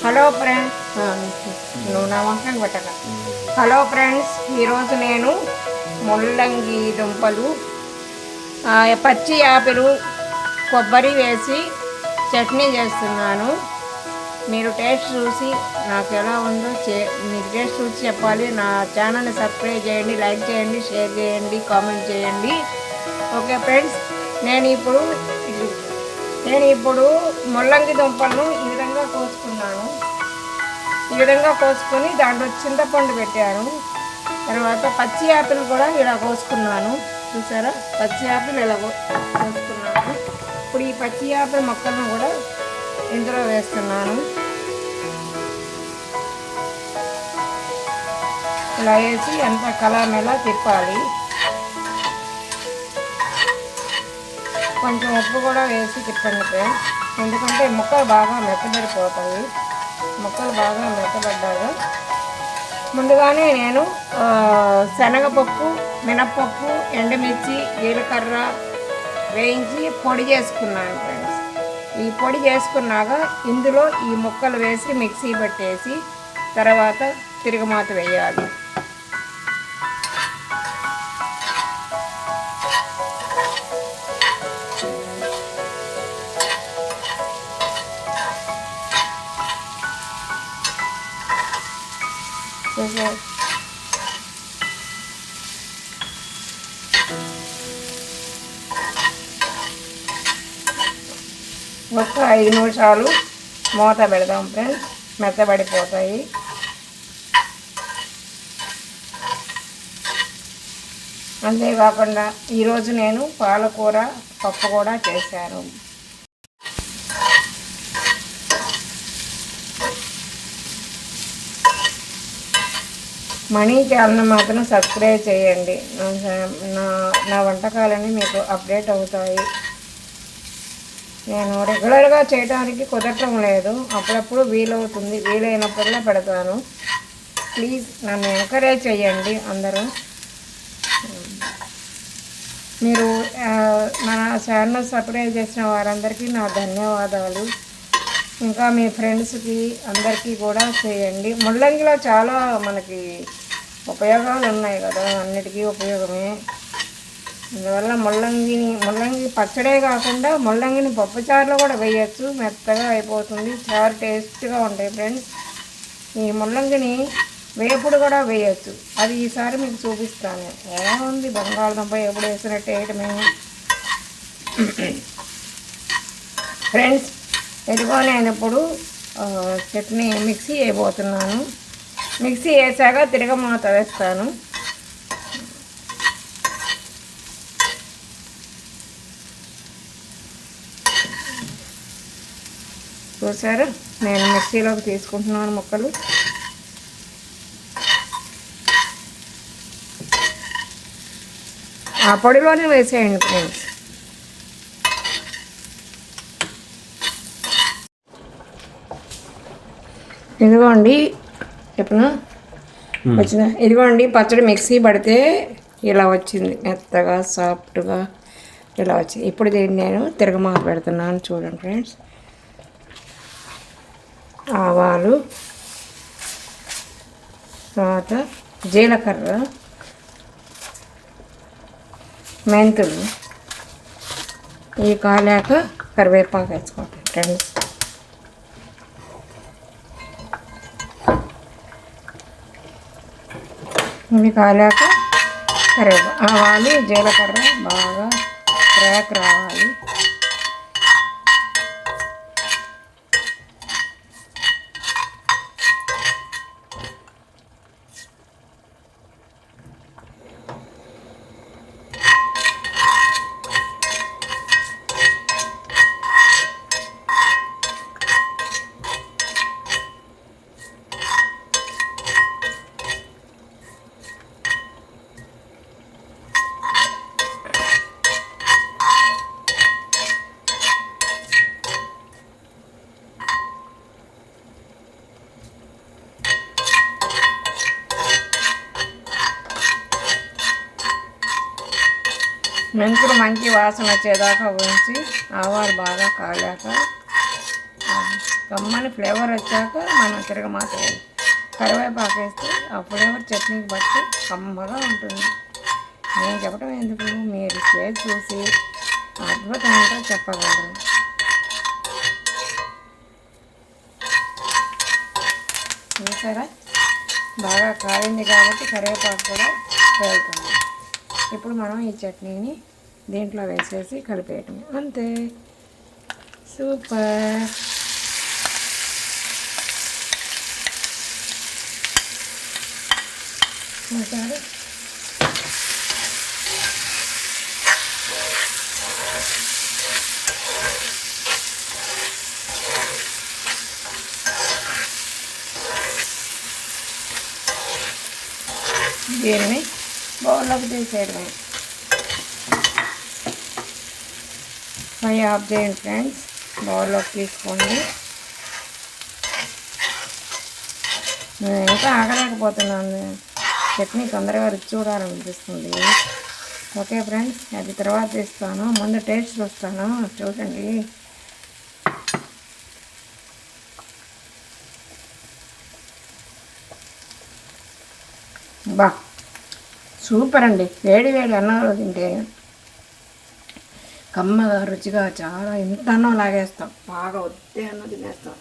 Hello friends, నువ్వు నా వంకాయ పట్టక. హలో ఫ్రెండ్స్, ఈరోజు నేను ముల్లంగి దుంపలు, పచ్చి యాపిలు, కొబ్బరి వేసి చట్నీ చేస్తున్నాను. మీరు టేస్ట్ చూసి నాకు ఎలా ఉందో మీరు టేస్ట్ చూసి చెప్పాలి. నా ఛానల్ని సబ్స్క్రైబ్ చేయండి, లైక్ చేయండి, షేర్ చేయండి, కామెంట్ చేయండి. ఓకే ఫ్రెండ్స్, నేను ఇప్పుడు ముల్లంగి దుంపలను ఈ విధంగా కోసుకున్నాను. ఈ విధంగా కోసుకొని దాంట్లో చింతపండు పెట్టాను. తర్వాత పచ్చి యాపిల్ కూడా ఇలా కోసుకున్నాను. చూసారా, పచ్చి యాపిల్ ఇలా కోసుకున్నాను. ఇప్పుడు ఈ పచ్చి యాపిల్ మొక్కలను కూడా ఇందులో వేస్తున్నాను. ఇలా వేసి అంత కలర్నెలా తిప్పాలి. కొంచెం ఉప్పు కూడా వేసి తిప్పండి ఫ్రెండ్స్, ఎందుకంటే ముక్కలు బాగా మెత్తబడిపోతాయి. ముక్కలు బాగా మెత్తబడ్డాక ముందుగానే నేను శనగపప్పు, మినప్పప్పు, ఎండుమిర్చి, జీలకర్ర వేయించి పొడి చేసుకున్నాను ఫ్రెండ్స్. ఈ పొడి చేసుకున్నాక ఇందులో ఈ ముక్కలు వేసి మిక్సీ పట్టేసి తర్వాత తిరగమాత వేయాలి. ఒక 5 నిమిషాలు మూత పెడదాం ఫ్రెండ్స్, మెత్తబడిపోతాయి. అంతేకాకుండా ఈరోజు నేను పాలకూర పప్పు కూడా చేశాను. మనీ ఛానల్ మాత్రం సబ్స్క్రైబ్ చేయండి. నా వంటకాలన్నీ మీకు అప్డేట్ అవుతాయి. నేను రెగ్యులర్గా చేయడానికి కుదరటం లేదు, అప్పుడప్పుడు వీలవుతుంది, వీలైనప్పుడల్లా పెడతాను. ప్లీజ్ నన్ను ఎంకరేజ్ చేయండి అందరూ. మీరు నా ఛానల్ సబ్స్క్రైబ్ చేసిన వారందరికీ నా ధన్యవాదాలు. ఇంకా మీ ఫ్రెండ్స్కి అందరికీ కూడా చేయండి. ముల్లంగిలో చాలా మనకి ఉపయోగాలు ఉన్నాయి కదా, అన్నిటికీ ఉపయోగమే. అందువల్ల ముల్లంగి పచ్చడే కాకుండా ముల్లంగిని పప్పుచారులో కూడా వేయచ్చు, మెత్తగా అయిపోతుంది, చాలా టేస్ట్గా ఉంటాయి ఫ్రెండ్స్. ఈ ముల్లంగిని వేపుడు కూడా వేయచ్చు, అది ఈసారి మీకు చూపిస్తాను. ఎలా ఉంది బంగాళదుంప ఎప్పుడు వేసినట్టు వేయటమే ఫ్రెండ్స్. ఎదుగో నేను ఇప్పుడు చట్నీ మిక్సీ వేయబోతున్నాను. మిక్సీ వేసాక తిరగమాత వేస్తాను. చూసారు, నేను మిక్సీలోకి తీసుకుంటున్నాను ముక్కలు. ఆ పొడిలోనే వేసేయండి ఫ్రెండ్స్. ఇదిగోండి, చెప్పనా వచ్చిందా? ఇదిగోండి, పచ్చడి మిక్సీ పడితే ఇలా వచ్చింది, మెత్తగా సాఫ్ట్గా ఇలా వచ్చింది. ఇప్పుడు దీన్ని నేను తిరగమాత పెడుతున్నాను. చూడండి ఫ్రెండ్స్, ఆవాలు, తర్వాత జీలకర్ర, మెంతులు, ఇవి కాలాక కరివేపాకు వేసుకోండి ఫ్రెండ్స్. ఇవి కాలాక ఆవాలు, జీలకర్ర బాగా క్రాక్ రావాలి. మెంతులు మంచి వాసన వచ్చేదాకా ఉంచి ఆవాలు బాగా కాలాక కమ్మని ఫ్లేవర్ వచ్చాక మనం తిరగమాత వేయాలి. కరివేపాకు వేస్తే ఆ ఫ్లేవర్ చట్నీకి బట్టి కమ్మగా ఉంటుంది. నేను చెప్పడం ఎందుకు, మీరు చేసి చూసి అద్భుతంగా చెప్పగలరు. చూసారా, బాగా కాలింది కాబట్టి కరివేపాకు కూడా వేలుతుంది. ఇప్పుడు మనం ఈ చట్నీని దీంట్లో వేసేసి కలిపేయటం అంతే. సూపర్. చూసారు, దీన్ని బౌల్లోకి తీసేయడమే. ఫ్రై ఆఫ్ చేయండి ఫ్రెండ్స్, బౌల్లోకి తీసుకోండి. నేను ఇంకా ఆగలేకపోతున్నాను, చట్నీ తొందరగా రుచి చూడాలనిపిస్తుంది. ఓకే ఫ్రెండ్స్, అది తర్వాత తీస్తాను, ముందు టేస్ట్ చూస్తాను. చూడండి, బా సూపర్ అండి. వేడి వేడి అన్నంలో తింటే కమ్మగా రుచిగా చాలా, ఇంత అన్నం లాగేస్తాం, బాగా వద్దే అన్నం తినేస్తాం.